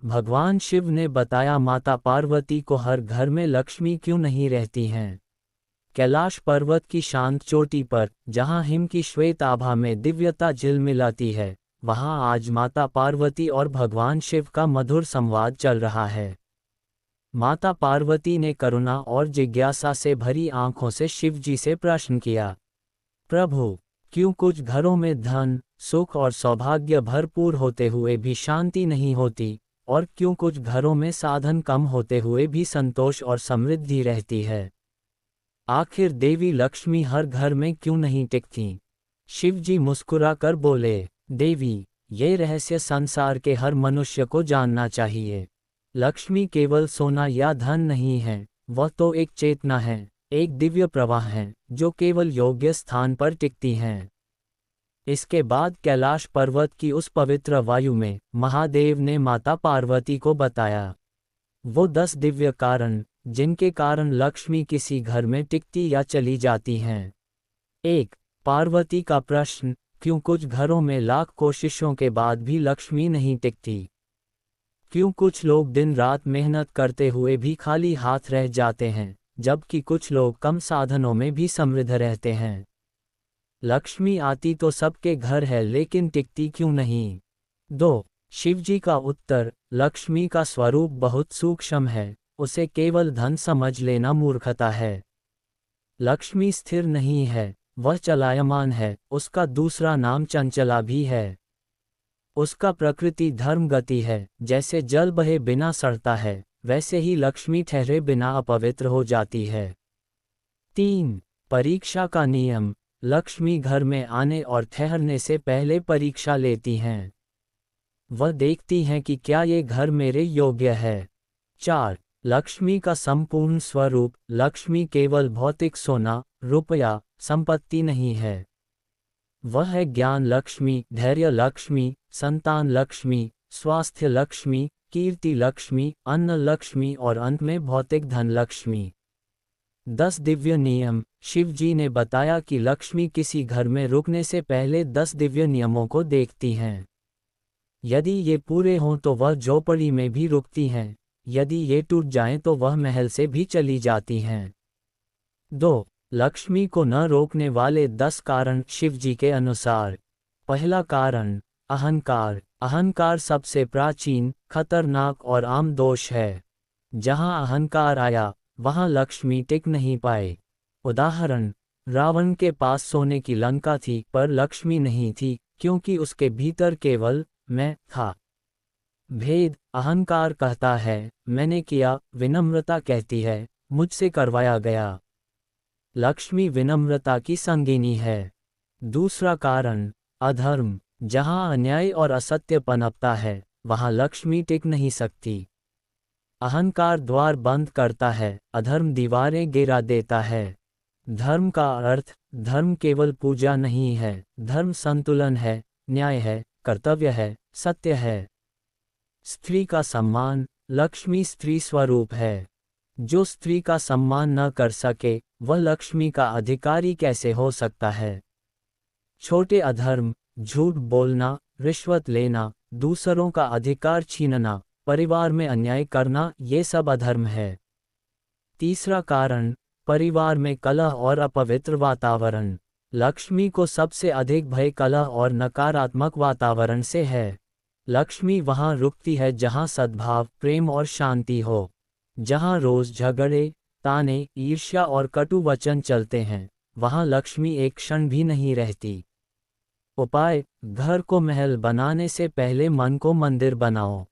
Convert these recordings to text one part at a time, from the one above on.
भगवान शिव ने बताया माता पार्वती को हर घर में लक्ष्मी क्यों नहीं रहती हैं। कैलाश पर्वत की शांत चोटी पर, जहां हिम की श्वेत आभा में दिव्यता झिलमिलाती है, वहां आज माता पार्वती और भगवान शिव का मधुर संवाद चल रहा है। माता पार्वती ने करुणा और जिज्ञासा से भरी आंखों से शिव जी से प्रश्न किया, प्रभु, क्यों कुछ घरों में धन, सुख और सौभाग्य भरपूर होते हुए भी शांति नहीं होती, और क्यों कुछ घरों में साधन कम होते हुए भी संतोष और समृद्धि रहती है? आखिर देवी लक्ष्मी हर घर में क्यों नहीं टिकती? शिव जी मुस्कुरा कर बोले, देवी, ये रहस्य संसार के हर मनुष्य को जानना चाहिए। लक्ष्मी केवल सोना या धन नहीं है, वह तो एक चेतना है, एक दिव्य प्रवाह है, जो केवल योग्य स्थान पर टिकती हैं। इसके बाद कैलाश पर्वत की उस पवित्र वायु में महादेव ने माता पार्वती को बताया वो 10 दिव्य कारण, जिनके कारण लक्ष्मी किसी घर में टिकती या चली जाती हैं। 1. पार्वती का प्रश्न, क्यों कुछ घरों में लाख कोशिशों के बाद भी लक्ष्मी नहीं टिकती? क्यों कुछ लोग दिन रात मेहनत करते हुए भी खाली हाथ रह जाते हैं, जबकि कुछ लोग कम साधनों में भी समृद्ध रहते हैं? लक्ष्मी आती तो सबके घर है, लेकिन टिकती क्यों नहीं? 2. शिवजी का उत्तर, लक्ष्मी का स्वरूप बहुत सूक्ष्म है, उसे केवल धन समझ लेना मूर्खता है। लक्ष्मी स्थिर नहीं है, वह चलायमान है, उसका दूसरा नाम चंचला भी है। उसका प्रकृति धर्म गति है, जैसे जल बहे बिना सड़ता है, वैसे ही लक्ष्मी ठहरे बिना अपवित्र हो जाती है। 3. परीक्षा का नियम, लक्ष्मी घर में आने और ठहरने से पहले परीक्षा लेती हैं। वह देखती हैं कि क्या ये घर मेरे योग्य है। 4. लक्ष्मी का संपूर्ण स्वरूप, लक्ष्मी केवल भौतिक सोना, रुपया, संपत्ति नहीं है। वह है ज्ञान लक्ष्मी, धैर्य लक्ष्मी, संतान लक्ष्मी, स्वास्थ्य लक्ष्मी, कीर्ति लक्ष्मी, अन्न लक्ष्मी और अंत में भौतिक धन लक्ष्मी। 10 दिव्य नियम, शिव जी ने बताया कि लक्ष्मी किसी घर में रुकने से पहले 10 दिव्य नियमों को देखती हैं। यदि ये पूरे हों तो वह झोपड़ी में भी रुकती हैं, यदि ये टूट जाएं तो वह महल से भी चली जाती हैं। 2. लक्ष्मी को न रोकने वाले 10 कारण शिव जी के अनुसार। पहला कारण, अहंकार। अहंकार सबसे प्राचीन, खतरनाक और आम दोष है। जहां अहंकार आया, वहां लक्ष्मी टिक नहीं पाए। उदाहरण, रावण के पास सोने की लंका थी, पर लक्ष्मी नहीं थी, क्योंकि उसके भीतर केवल मैं था। भेद, अहंकार कहता है मैंने किया, विनम्रता कहती है मुझसे करवाया गया। लक्ष्मी विनम्रता की संगिनी है। दूसरा कारण, अधर्म। जहां अन्याय और असत्य पनपता है, वहां लक्ष्मी टिक नहीं सकती। अहंकार द्वार बंद करता है, अधर्म दीवारें गिरा देता है। धर्म का अर्थ, धर्म केवल पूजा नहीं है, धर्म संतुलन है, न्याय है, कर्तव्य है, सत्य है। स्त्री का सम्मान, लक्ष्मी स्त्री स्वरूप है। जो स्त्री का सम्मान न कर सके, वह लक्ष्मी का अधिकारी कैसे हो सकता है? छोटे अधर्म, झूठ बोलना, रिश्वत लेना, दूसरों का अधिकार छीनना, परिवार में अन्याय करना, ये सब अधर्म है। तीसरा कारण, परिवार में कलह और अपवित्र वातावरण। लक्ष्मी को सबसे अधिक भय कलह और नकारात्मक वातावरण से है। लक्ष्मी वहां रुकती है जहां सद्भाव, प्रेम और शांति हो। जहां रोज झगड़े, ताने, ईर्ष्या और कटु वचन चलते हैं, वहां लक्ष्मी एक क्षण भी नहीं रहती। उपाय, घर को महल बनाने से पहले मन को मंदिर बनाओ।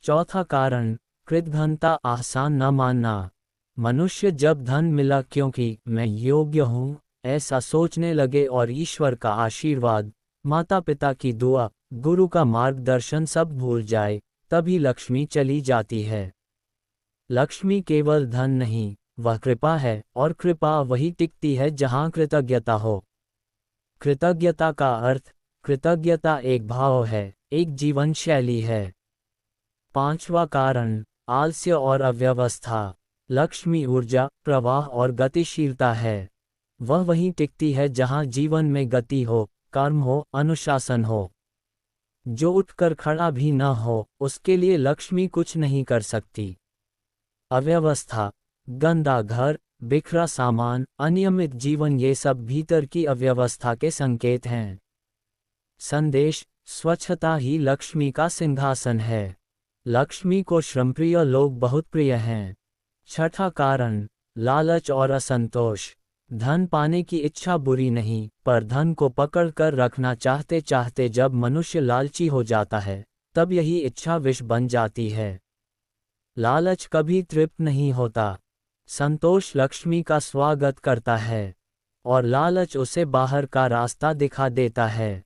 चौथा कारण, कृतघ्नता, आसान न मानना। मनुष्य जब धन मिला क्योंकि मैं योग्य हूँ ऐसा सोचने लगे और ईश्वर का आशीर्वाद, माता पिता की दुआ, गुरु का मार्गदर्शन सब भूल जाए, तभी लक्ष्मी चली जाती है। लक्ष्मी केवल धन नहीं, वह कृपा है, और कृपा वही टिकती है जहाँ कृतज्ञता हो। कृतज्ञता का अर्थ, कृतज्ञता एक भाव है, एक जीवन शैली है। पांचवा कारण, आलस्य और अव्यवस्था। लक्ष्मी ऊर्जा, प्रवाह और गतिशीलता है। वह वहीं टिकती है जहां जीवन में गति हो, कर्म हो, अनुशासन हो। जो उठकर खड़ा भी न हो, उसके लिए लक्ष्मी कुछ नहीं कर सकती। अव्यवस्था, गंदा घर, बिखरा सामान, अनियमित जीवन, ये सब भीतर की अव्यवस्था के संकेत हैं। संदेश: स्वच्छता ही लक्ष्मी का सिंहासन है। लक्ष्मी को श्रमप्रिय लोग बहुत प्रिय हैं। छठा कारण: लालच और असंतोष। धन पाने की इच्छा बुरी नहीं, पर धन को पकड़ कर रखना चाहते चाहते जब मनुष्य लालची हो जाता है, तब यही इच्छा विष बन जाती है। लालच कभी तृप्त नहीं होता। संतोष लक्ष्मी का स्वागत करता है, और लालच उसे बाहर का रास्ता दिखा देता है।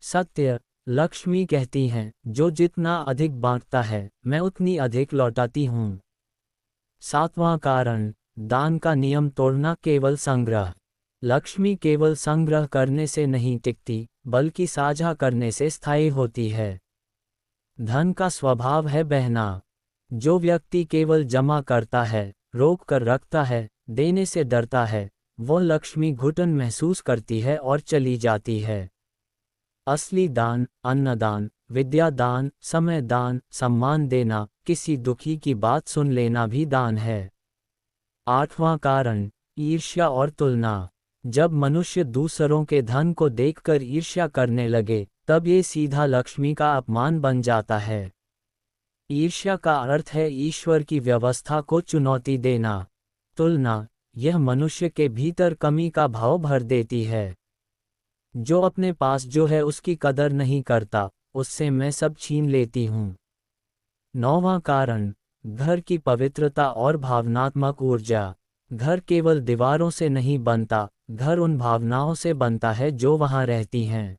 सत्य: लक्ष्मी कहती हैं, जो जितना अधिक बांटता है, मैं उतनी अधिक लौटाती हूँ। सातवां कारण: दान का नियम तोड़ना, केवल संग्रह। लक्ष्मी केवल संग्रह करने से नहीं टिकती, बल्कि साझा करने से स्थायी होती है। धन का स्वभाव है बहना। जो व्यक्ति केवल जमा करता है, रोक कर रखता है, देने से डरता है, वो लक्ष्मी घुटन महसूस करती है और चली जाती है। असली दान: अन्नदान, विद्यादान, समय दान, सम्मान देना, किसी दुखी की बात सुन लेना भी दान है। आठवां कारण: ईर्ष्या और तुलना। जब मनुष्य दूसरों के धन को देखकर ईर्ष्या करने लगे, तब ये सीधा लक्ष्मी का अपमान बन जाता है। ईर्ष्या का अर्थ है ईश्वर की व्यवस्था को चुनौती देना। तुलना: यह मनुष्य के भीतर कमी का भाव भर देती है। जो अपने पास जो है उसकी कदर नहीं करता, उससे मैं सब छीन लेती हूँ। नौवां कारण: घर की पवित्रता और भावनात्मक ऊर्जा। घर केवल दीवारों से नहीं बनता, घर उन भावनाओं से बनता है जो वहाँ रहती हैं।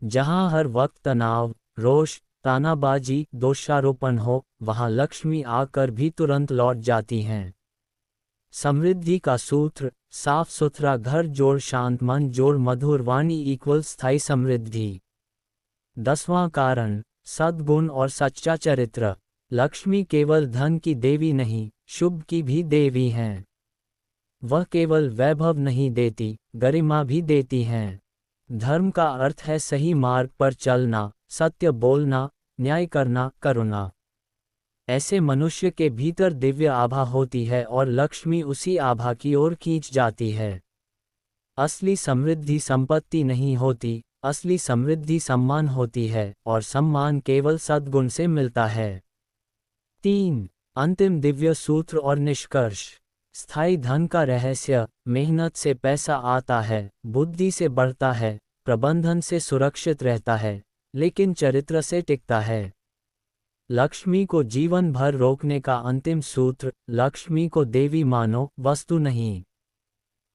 जहाँ हर वक्त तनाव, रोष, तानाबाजी, दोषारोपण हो, वहाँ लक्ष्मी आकर भी तुरंत लौट जाती हैं। समृद्धि का सूत्र: साफ सुथरा घर जोड़ शांत मन जोड़ मधुर वाणी इक्वल स्थायी समृद्धि। 10वां कारण: सद्गुण और सच्चा चरित्र। लक्ष्मी केवल धन की देवी नहीं, शुभ की भी देवी हैं। वह केवल वैभव नहीं देती, गरिमा भी देती हैं। धर्म का अर्थ है सही मार्ग पर चलना, सत्य बोलना, न्याय करना, करुणा। ऐसे मनुष्य के भीतर दिव्य आभा होती है और लक्ष्मी उसी आभा की ओर खींच जाती है। असली समृद्धि संपत्ति नहीं होती, असली समृद्धि सम्मान होती है, और सम्मान केवल सद्गुण से मिलता है। 3. अंतिम दिव्य सूत्र और निष्कर्ष। स्थायी धन का रहस्य: मेहनत से पैसा आता है, बुद्धि से बढ़ता है, प्रबंधन से सुरक्षित रहता है, लेकिन चरित्र से टिकता है। लक्ष्मी को जीवन भर रोकने का अंतिम सूत्र: लक्ष्मी को देवी मानो, वस्तु नहीं।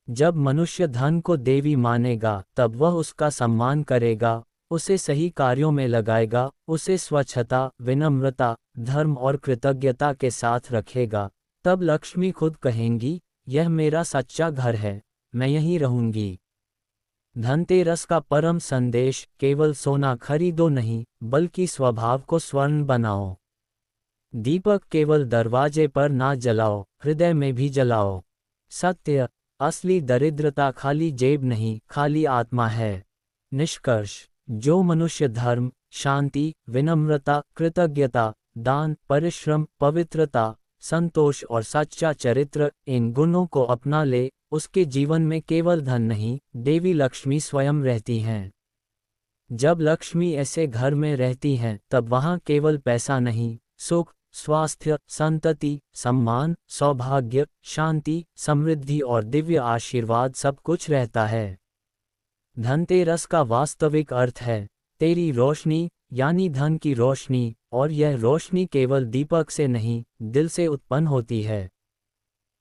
जब मनुष्य धन को देवी मानेगा, तब वह उसका सम्मान करेगा, उसे सही कार्यों में लगाएगा, उसे स्वच्छता, विनम्रता, धर्म और कृतज्ञता के साथ रखेगा। तब लक्ष्मी खुद कहेंगी, यह मेरा सच्चा घर है, मैं यहीं रहूंगी। धनतेरस का परम संदेश: केवल सोना खरीदो नहीं, बल्कि स्वभाव को स्वर्ण बनाओ। दीपक केवल दरवाजे पर ना जलाओ, हृदय में भी जलाओ। सत्य: असली दरिद्रता खाली जेब नहीं, खाली आत्मा है। निष्कर्ष: जो मनुष्य धर्म, शांति, विनम्रता, कृतज्ञता, दान, परिश्रम, पवित्रता, संतोष और सच्चा चरित्र, इन गुणों को अपना ले, उसके जीवन में केवल धन नहीं, देवी लक्ष्मी स्वयं रहती हैं। जब लक्ष्मी ऐसे घर में रहती हैं, तब वहाँ केवल पैसा नहीं, सुख, स्वास्थ्य, संतति, सम्मान, सौभाग्य, शांति, समृद्धि और दिव्य आशीर्वाद सब कुछ रहता है। धनतेरस का वास्तविक अर्थ है तेरी रोशनी, यानी धन की रोशनी, और यह रोशनी केवल दीपक से नहीं, दिल से उत्पन्न होती है।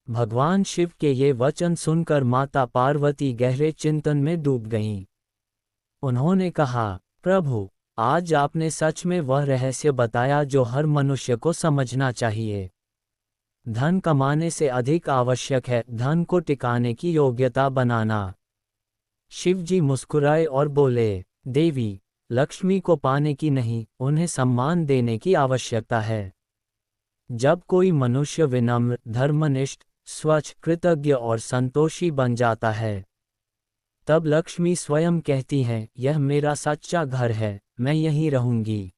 भगवान शिव के ये वचन सुनकर माता पार्वती गहरे चिंतन में डूब गईं। उन्होंने कहा, प्रभु, आज आपने सच में वह रहस्य बताया जो हर मनुष्य को समझना चाहिए। धन कमाने से अधिक आवश्यक है धन को टिकाने की योग्यता बनाना। शिवजी मुस्कुराए और बोले, देवी, लक्ष्मी को पाने की नहीं, उन्हें सम्मान देने की आवश्यकता है। जब कोई मनुष्य विनम्र, धर्मनिष्ठ, स्वच्छ, कृतज्ञ और संतोषी बन जाता है, तब लक्ष्मी स्वयं कहती हैं, यह मेरा सच्चा घर है, मैं यहीं रहूंगी।